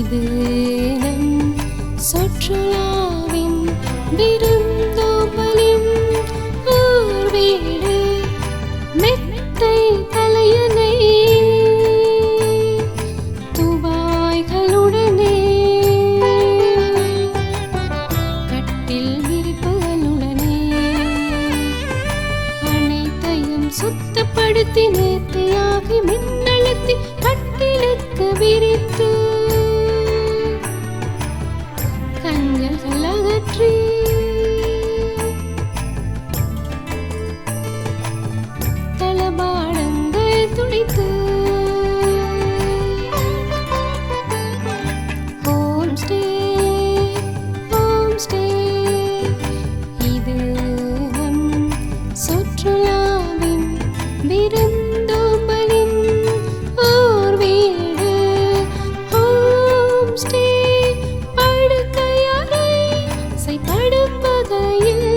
இது நம் சுற்றுலாவின் விருந்தோம்பலின் ஓர் வீடு. மெத்தை தலையணை துவாய்களுடனே கட்டில் விரிப்புகளுடனே அனைத்தையும் சுத்தப்படுத்தி நேர்த்தியாகி மின்னழுத்தி கட்டிலுக்கு விரித்து கண்கள் அகற்றி தளபாடங்கள் துடைத்து ஹோம் ஸ்டே இது நம் சுற்றுலாவின் விருந்தோம்பலின் ஓர் வீடு. Home stay படுக்கையறை படுப்பகையில்